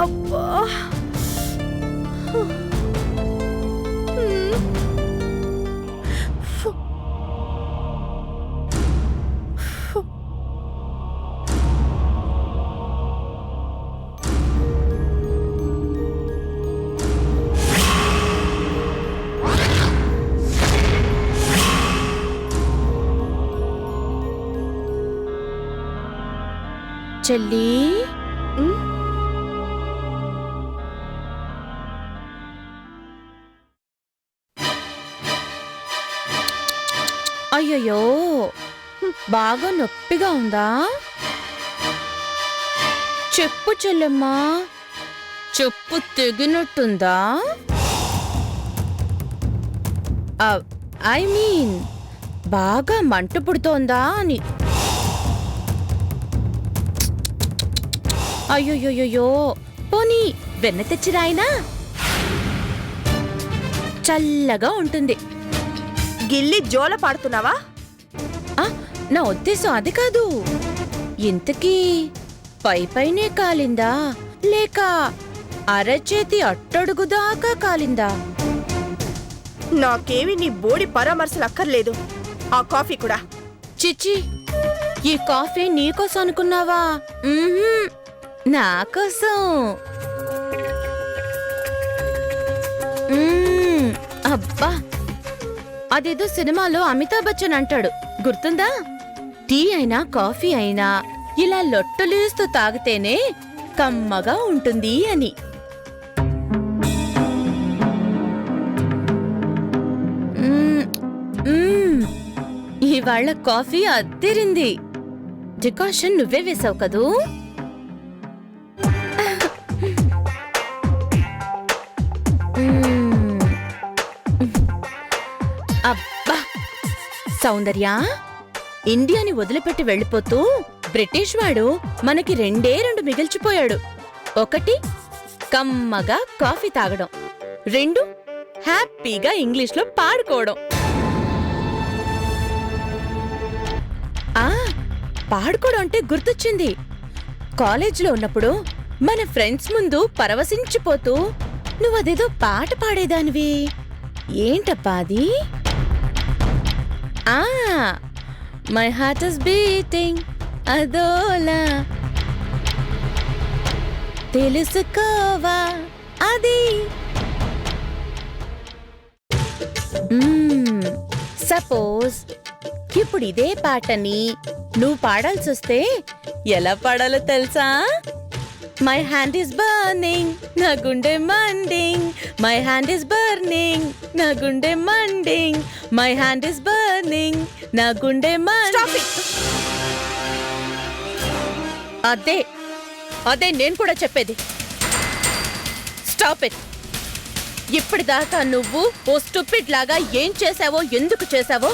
అబ్బా చెల్లి అయ్యయ్యో బాగా నొప్పిగా ఉందా? చెప్పు చెల్లెమ్మా, చెప్పు తెగినట్టుందా? ఐ మీన్ బాగా మంట పుడుతోందా అని. అయ్యోయ్యోయ్యో, పోనీ వెన్న తెచ్చి రాయినా? చల్లగా ఉంటుంది. గిల్లి జోల పాడుతున్నావా? నా ఉద్దేశం అది కాదు. ఇంతకీ పైపైనే కాలిందా లేక అరచేతి అట్టడుగుదాకా కాలిందా? నాకేమి నీ బోడి పరామర్శలు అక్కర్లేదు. ఆ కాఫీ కూడా. చిచ్చి, ఈ కాఫీ నీకోసం అనుకున్నావా? నాకోసం. అబ్బా, అదేదో సినిమాలో అమితాబ్ బచ్చన్ అంటాడు, గుర్తుందా? టీ అయినా కాఫీ అయినా ఇలా లొట్టలేస్తూ తాగితేనే కమ్మగా ఉంటుంది అని. ఇవాళ కాఫీ అద్దరింది. డికాషన్ నువ్వే వేసావు కదూ? అబ్బా సౌందర్య, ఇండియాని వదిలిపెట్టి వెళ్ళిపోతూ బ్రిటిష్ వాడు మనకి రెండు మిగిల్చిపోయాడు. ఒకటి కమ్మగా కాఫీ తాగడం, రెండు హ్యాపీగా ఇంగ్లీష్లో పాడుకోవడం. పాడుకోవడం అంటే గుర్తొచ్చింది. కాలేజ్లో ఉన్నప్పుడు మన ఫ్రెండ్స్ ముందు పరవశించిపోతూ నువ్వదేదో పాట పాడేదానివి. ఏంటప్పా అది? మై హార్ట్ ఇస్ బీటింగ్ అదోలా తెలుసుకోవా అది. సపోజ్ ఇప్పుడు ఇదే పాటని నువ్వు పాడాల్సొస్తే ఎలా పాడాలో తెలుసా? మై హ్యాండ్ ఈస్ బర్నింగ్, నా గుండె మండింగ్. మై హ్యాండ్ ఈస్ బర్నింగ్, నా గుండె మండింగ్. మై హ్యాండ్ ఈస్ బర్నింగ్, నా గుండె మండింగ్. అదే అదే నేను కూడా చెప్పేది. Stop it. ఇప్పటిదాకా నువ్వు ఓ స్టూపిడ్ లాగా ఏం చేశావో, ఎందుకు చేశావో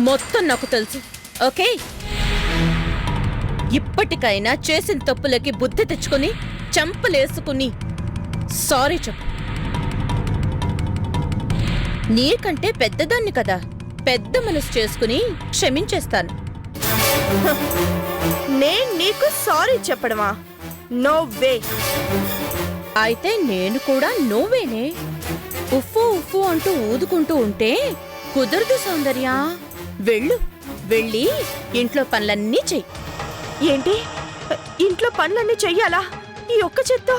మొత్తం నాకు తెలుసు. ఓకే, ఇప్పటికైనా చేసిన తప్పులకి బుద్ధి తెచ్చుకుని చంపలేసుకుని సారీ చెప్పు. నీకంటే పెద్దదాన్ని కదా, పెద్ద మనసు చేసుకుని క్షమించేస్తాను. నేను నీకు సారీ చెప్పడమా? No way. అయితే నేను కూడా నోవేనే. ఉఫ్ఫు ఉఫ్ఫు అంటూ ఊదుకుంటూ ఉంటే కుదరదు సౌందర్య. వెళ్ళు, వెళ్ళి ఇంట్లో పనులన్నీ చెయ్యి. ఏంటి, ఇంట్లో పనులన్నీ చెయ్యాలా? ఈ ఒక్క చేత్తో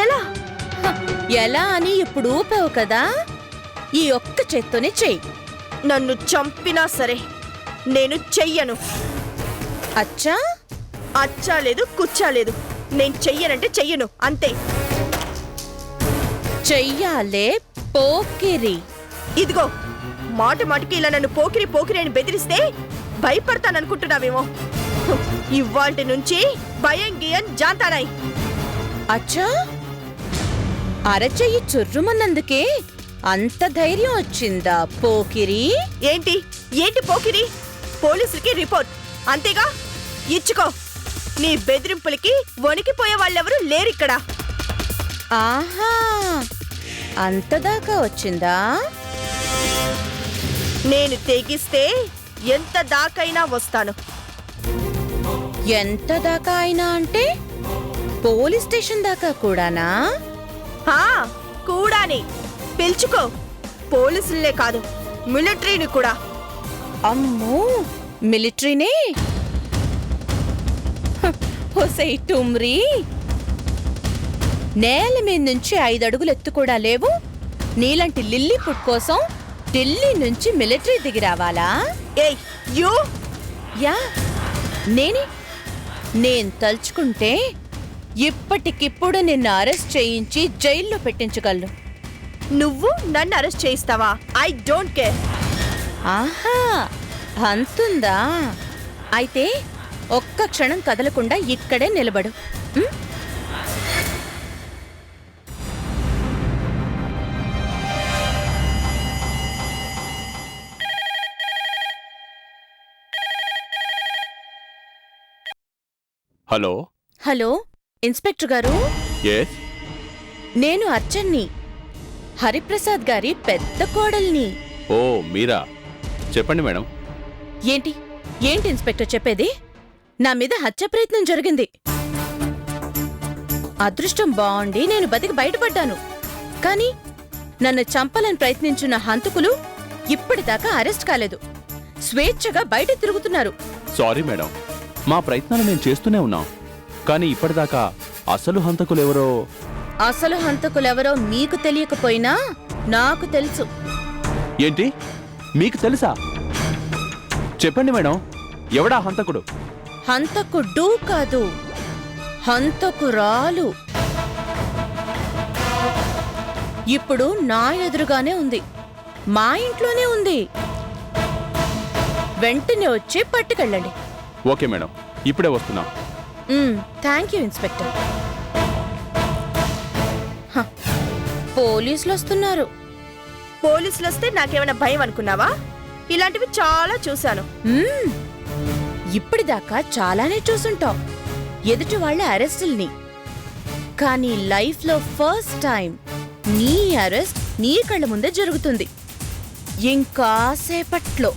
ఎలా? ఎలా అని ఇప్పుడు ఊపావు కదా, ఈ ఒక్క చేత్తోనే చెయ్యి. నన్ను చంపినా సరే నేను చెయ్యను. అచ్చా? అచ్చా లేదు, కుచ్చా లేదు. నేను చెయ్యనంటే చెయ్యను, అంతే. చెయ్యాలే పోకిరి. ఇదిగో, మాట మాటికి ఇలా నన్ను పోకిరి పోకిరి అని బెదిరిస్తే భయపడతాననుకుంటున్నావేమో. ఇవాల్టి నుంచి భయం గియం జాంతానాయి. అచ్చా, అరచెయ్యి చుర్రుమన్నందుకే అంత ధైర్యం వచ్చిందా పోకిరి? ఏంటి ఏంటి పోకిరి? పోలీసులకి రిపోర్ట్, అంతేగా? ఇచ్చుకో. నీ బెదిరింపులకి వణికిపోయే వాళ్ళెవరూ లేరిక్కడ. ఆహా, అంతదాకా వచ్చిందా? నేను తెగిస్తే ఎంత దాకైనా వస్తాను. ఎంత దాకా అయినా అంటే పోలీస్ స్టేషన్ దాకా కూడానా? హా కూడాని పిలుచుకో. పోలీసులనే కాదు, మిలిటరీని కూడా. అమ్మో, మిలిటరీనే? హొసై టుమ్రీ, నేల మీద నుంచి 5 అడుగులు ఎత్తు కూడా లేవు. నీలాంటి లిల్లీ పుట్ కోసం ఢిల్లీ నుంచి మిలిటరీ దిగి రావాలా? ఏయ్ యూ! యా, నేను తలుచుకుంటే ఇప్పటికిప్పుడు నిన్ను అరెస్ట్ చేయించి జైల్లో పెట్టించగలను. నువ్వు నన్ను అరెస్ట్ చేయిస్తావా? I don't care. ఆహా, అంతుందా? అయితే ఒక్క క్షణం కదలకుండా ఇక్కడే నిలబడు. ఉం? హలో. హలో, ఇన్స్పెక్టర్ గారు. ఎస్. నేను అర్చన్ని, హరిప్రసాద్ గారి పెద్ద కోడల్ని. ఓ మీరా, చెప్పండి మేడం. ఏంటి ఏంటి ఇన్స్పెక్టర్ చెప్పేది? నా మీద హత్య ప్రయత్నం జరిగింది. అదృష్టం బాగుండి నేను బతికి బయటపడ్డాను. కానీ నన్ను చంపాలని ప్రయత్నించిన హంతకులు ఇప్పటిదాకా అరెస్ట్ కాలేదు. స్వేచ్ఛగా బయట తిరుగుతున్నారు. సారీ మేడం, మా ప్రయత్నాలు మేము చేస్తూనే ఉన్నాం. కానీ ఇప్పటిదాకా అసలు హంతకులెవరో అసలు హంతకులెవరో మీకు తెలియకపోయినా నాకు తెలుసు. ఏంటి, మీకు తెలుసా? చెప్పండి మేడం, ఎవడా హంతకుడు? హంతకుడు కాదు, హంతకురాలు. ఇప్పుడు నా ఎదురుగానే ఉంది, మా ఇంట్లోనే ఉంది. వెంటనే వచ్చి పట్టుకెళ్ళండి. ఓకే మేడం, ఇప్పుడే వస్తున్నాం. Thank you inspector. హ, పోలీసులు వస్తున్నారు. పోలీసులు వస్తే నాకేమైనా భయం అనుకున్నావా? ఇలాంటివి చాలా చూశాను. ఇప్పటిదాకా చాలానే చూసుంటాం ఎదుటి వాళ్ళ అరెస్టుల్ని. కానీ లైఫ్లో ఫస్ట్ టైం నీ అరెస్ట్ నీ కళ్ళ ముందే జరుగుతుంది. ఇంకాసేపట్లో.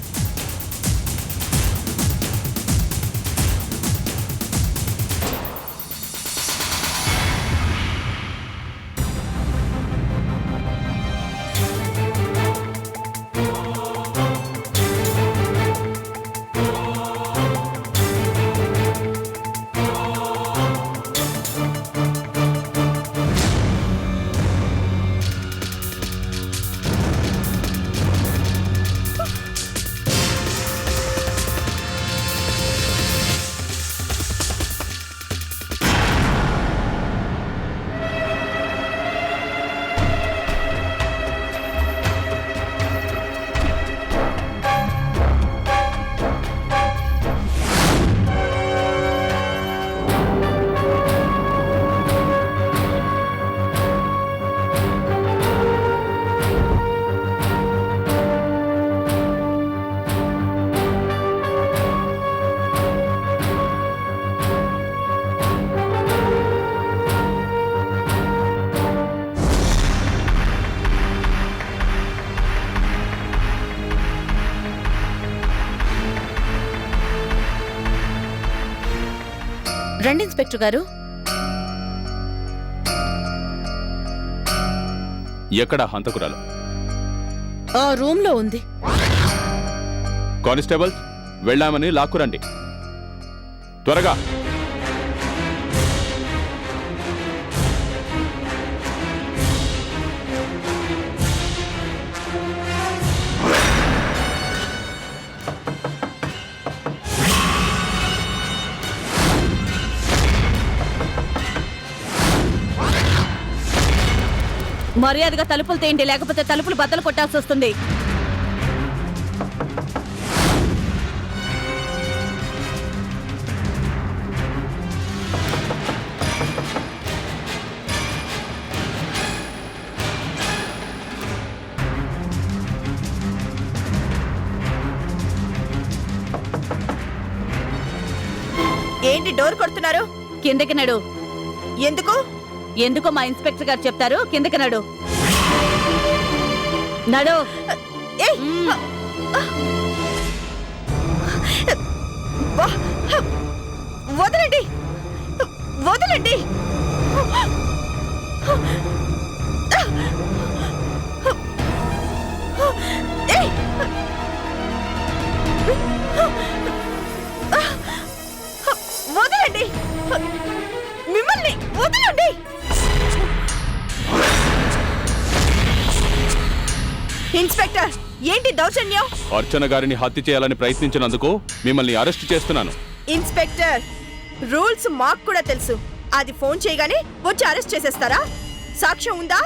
రండి ఇన్స్పెక్టర్ గారు. ఎక్కడ హంతకురాలు? ఆ రూమ్ లో ఉంది. కానిస్టేబుల్, వెళ్ళామని లాక్కురండి త్వరగా. మర్యాదగా తలుపులు తేండి, లేకపోతే తలుపులు బద్దలు కొట్టాల్సి వస్తుంది. ఏంటి డోర్ కొడుతున్నారు? కిందకి నడు. ఎందుకు? ఎందుకో మా ఇన్స్పెక్టర్ గారు చెప్తారు. కిందకి నడు. నడు. ఏయ్! వదలండి, వదలండి. వదలండి. ఇన్స్పెక్టర్, ఏంటి దౌర్జన్యం? అర్చన గారిని హత్య చేయాలని ప్రయత్నించినందుకు మిమ్మల్ని అరెస్ట్ చేస్తున్నాను. ఇన్స్పెక్టర్, రూల్స్ మాకు కూడా తెలుసు. అది ఫోన్ చేయగానే వచ్చి అరెస్ట్ చేసేస్తారా? సాక్ష్యం ఉందా?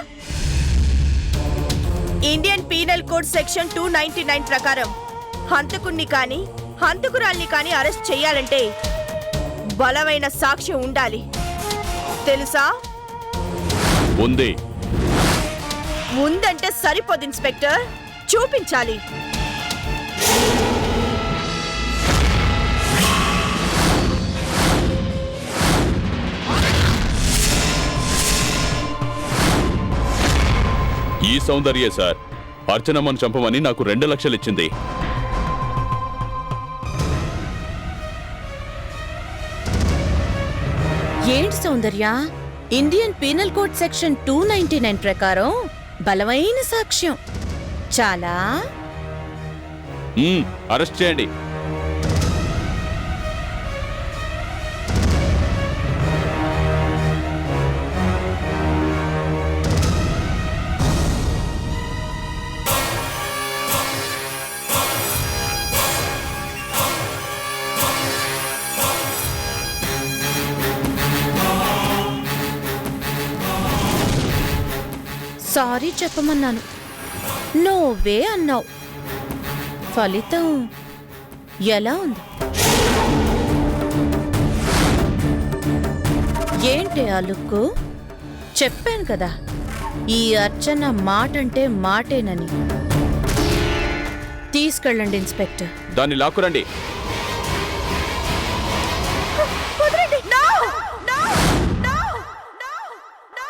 ఇండియన్ పీనల్ కోడ్ సెక్షన్ 299 ప్రకారం హంతకుణ్ణి కానీ హంతకురాల్ని కానీ అరెస్ట్ చేయాలంటే బలమైన సాక్ష్యం ఉండాలి. తెలుసా? ఉంది. ఉందంటే సరిపోదు ఇన్స్పెక్టర్, చూపించాలి. ఈ సౌందర్యే సార్ అర్చనమ్మను చంపమని నాకు 2 లక్షలు ఇచ్చింది. ఏంటి సౌందర్య, ఇండియన్ పీనల్ కోడ్ సెక్షన్ 299 ప్రకారం బలమైన సాక్ష్యం చాలా. అరెస్ట్ చేయండి. సారీ చెప్పమన్నాను, నోవే అన్నావు. ఫలితం ఎలా ఉంది? ఏంటి ఆ లుక్కు? చెప్పాను కదా, ఈ అర్చన మాటంటే మాటేనని. తీసుకెళ్ళండి ఇన్స్పెక్టర్. దాన్ని లాక్కురండి. వదలండి. No! No! No! No! No!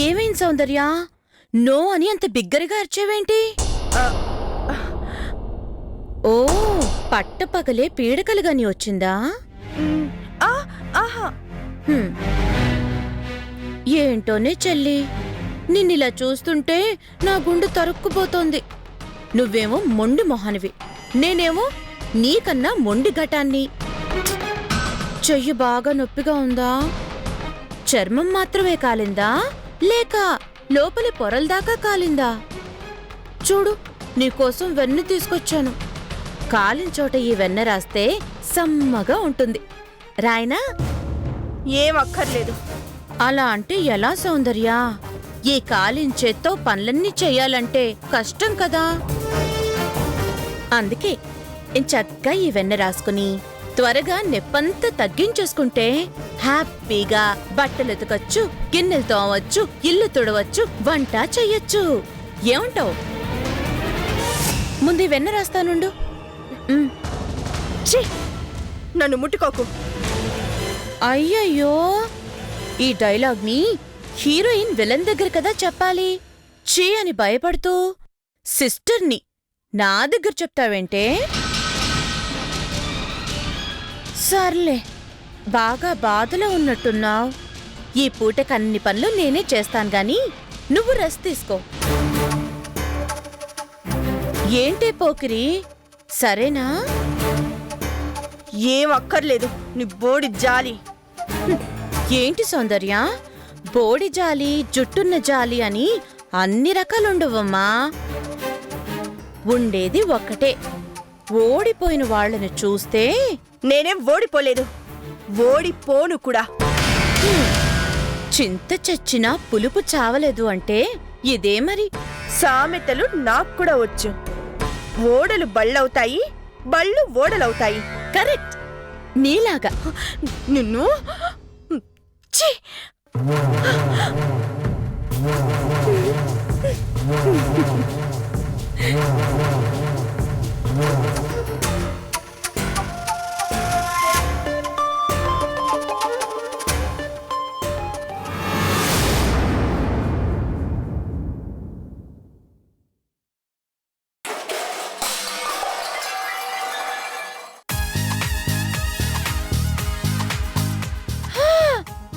ఏమైంది సౌందర్య? నో అని అంత బిగ్గరగా అరిచేవేంటి? ఓ, పట్టపగలే పీడకలుగాని వచ్చిందా? ఆహా. హ్మ్. ఏంటోనే చెల్లి, నిన్నిలా చూస్తుంటే నా గుండె తరుక్కుపోతోంది. నువ్వేమో మొండి మొహానివి, నేనేమో నీకన్నా మొండి ఘటాన్ని. చెయ్యి బాగా నొప్పిగా ఉందా? చర్మం మాత్రమే కాలిందా లేక లోపలి పొరల్దాకా కాలిందా? చూడు, నీకోసం వెన్న తీసుకొచ్చాను. కాలిన చోట ఈ వెన్న రాస్తే సమ్మగా ఉంటుంది. రాయనా? ఏం అక్కర్లేదు. అలా అంటే ఎలా సౌందర్య? ఈ కాలిన చేత్తో పనులన్నీ చెయ్యాలంటే కష్టం కదా. అందుకే చక్కగా ఈ వెన్న రాసుకుని త్వరగా నెప్పంతా తగ్గించేసుకుంటే హ్యాపీగా బట్టలు ఉతకచ్చు, గిన్నెలు తోమవచ్చు, ఇల్లు తుడవచ్చు, వంట చెయ్యొచ్చు. ఏమంటావు? ముందు వెన్న రాస్తానుండు. ఛీ, నన్ను ముట్టుకోకు. అయ్యయ్యో, ఈ డైలాగ్ని హీరోయిన్ విలన్ దగ్గర కదా చెప్పాలి. చీ అని భయపడుతూ సిస్టర్ని నా దగ్గర చెప్తావేంటే? సర్లే, బాగా బాధలో ఉన్నట్టున్నావు. ఈ పూటకన్ని పనులు నేనే చేస్తాను గాని నువ్వు రెస్ట్ తీసుకో. ఏంటే పోకిరి, సరేనా? ఏం అక్కర్లేదు, నీ బోడి జాలి. ఏంటి సౌందర్య, బోడి జాలి, జుట్టున్న జాలి అని అన్ని రకాలుండవమ్మా. ఉండేది ఒక్కటే. ఓడిపోయిన వాళ్ళని చూస్తే నేనేం ఓడిపోలేదు, ఓడిపోను కూడా. చింత చచ్చినా పులుపు చావలేదు అంటే ఇదే మరి. సామెతలు నాకు కూడా వచ్చు. ఓడలు బళ్ళవుతాయి, బళ్ళు ఓడలవుతాయి. కరెక్ట్, నీలాగా. నిన్ను ఛీ!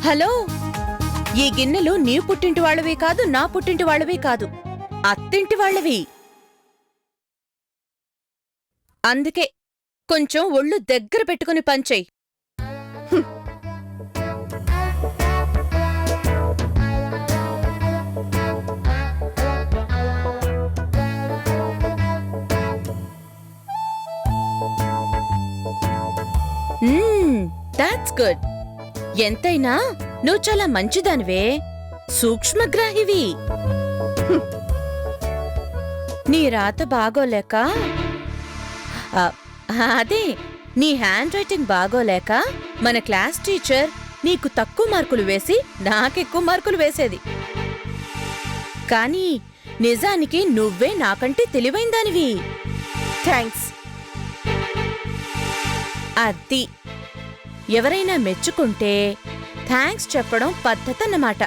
హలో, ఈ గిన్నెలు నీ పుట్టింటి వాళ్ళవి కాదు, నా పుట్టింటి వాళ్ళవి కాదు, అత్తింటి వాళ్ళవి. అందుకే కొంచెం ఒళ్ళు దగ్గర పెట్టుకుని పంచేయ్. That's good. ఎంతైనా నువ్వు చాలా మంచిదానివే, సూక్ష్మగ్రాహివి. నీ రాత బాగోలేక, అదే నీ హ్యాండ్ రైటింగ్ బాగోలేక మన క్లాస్ టీచర్ నీకు తక్కువ మార్కులు వేసి నాకెక్కువ మార్కులు వేసేది. కానీ నిజానికి నువ్వే నాకంటే తెలివైందానివి. థ్యాంక్స్. అది ఎవరైనా మెచ్చుకుంటే థ్యాంక్స్ చెప్పడం పద్ధతన్నమాట.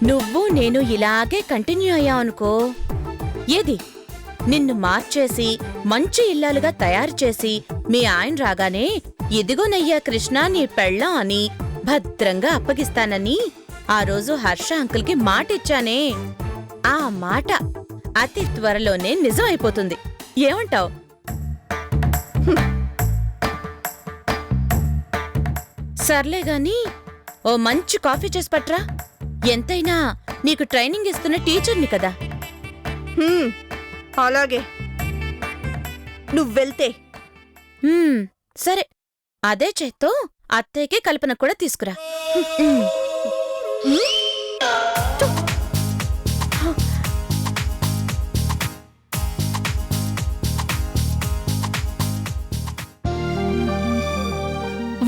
నువ్వు నేను ఇలాగే కంటిన్యూ అయ్యావనుకో, ఏది నిన్ను మార్చేసి మంచి ఇల్లాలుగా తయారు చేసి మీ ఆయన రాగానే ఇదిగోనయ్యా కృష్ణ నీ పెళ్ళాం అని భద్రంగా అప్పగిస్తానని ఆ రోజు హర్ష అంకుల్కి మాటిచ్చానే, ఆ మాట అతి త్వరలోనే నిజం అయిపోతుంది. ఏమంటావ్? సర్లే గాని ఓ మంచి కాఫీ చేసి పట్రా. ఎంతైనా నీకు ట్రైనింగ్ ఇస్తున్న టీచర్ని కదా. అలాగే, నువ్వెళ్తే. సరే, అదే చేత్తో అత్తయ్యకి కల్పన కూడా తీసుకురా.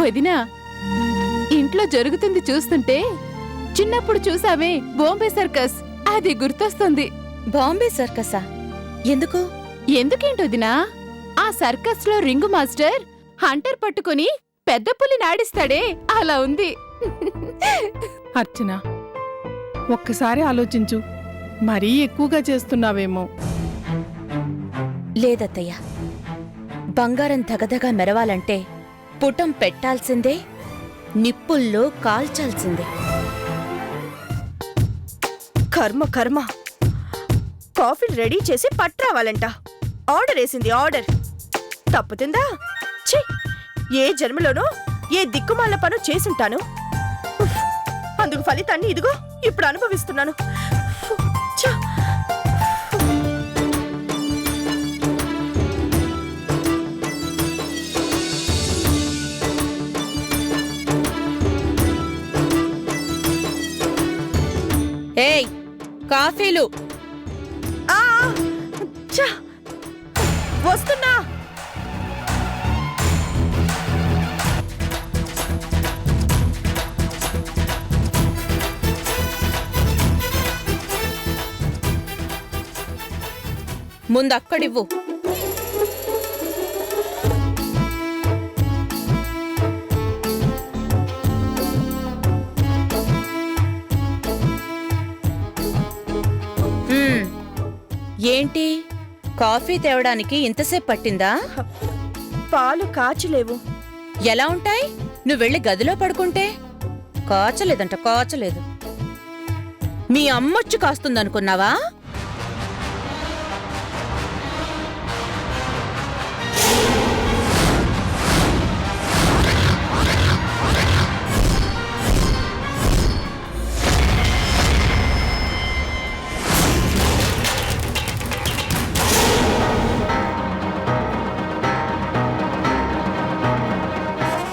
వదినా, ఇంట్లో జరుగుతుంది చూస్తుంటే చిన్నప్పుడు చూసామే బాంబే సర్కస్, అది గుర్తొస్తుంది. బాంబే సర్కసా? ఎందుకు? ఎందుకేంటొదినా, ఆ సర్కస్ లో రింగు మాస్టర్ హంటర్ పట్టుకుని పెద్ద పులిని ఆడిస్తాడే, అలా ఉంది. అర్చన, ఒక్కసారి ఆలోచించు, మరీ ఎక్కువగా చేస్తున్నావేమో. లేదత్తయ్య, బంగారం దగదగా మెరవాలంటే పుటం పెట్టాల్సిందే, నిప్పుల్లో కాల్చాల్సిందే. కర్మ కర్మ, కాఫీ రెడీ చేసి పట్రావాలంట. ఆర్డర్ వేసింది, ఆర్డర్ తప్పుతుందా? ఛీ, ఏ జన్మలోనో ఏ దిక్కుమాల పను చేసుంటాను. అందుకు ఫలితాన్ని ఇదిగో ఇప్పుడు అనుభవిస్తున్నాను. ఛ! ఏయ్, కాఫీలు. ఆ! ఛ! వస్తున్నా. ముందక్కడివ్వు. ఏంటి, కాఫీ తేవడానికి ఇంతసేపు పట్టిందా? పాలు కాచలేవు. ఎలా ఉంటాయి? నువ్వెళ్ళి గదిలో పడుకుంటే. కాచలేదంట, కాచలేదు. మీ అమ్మొచ్చి కాస్తుందనుకున్నావా?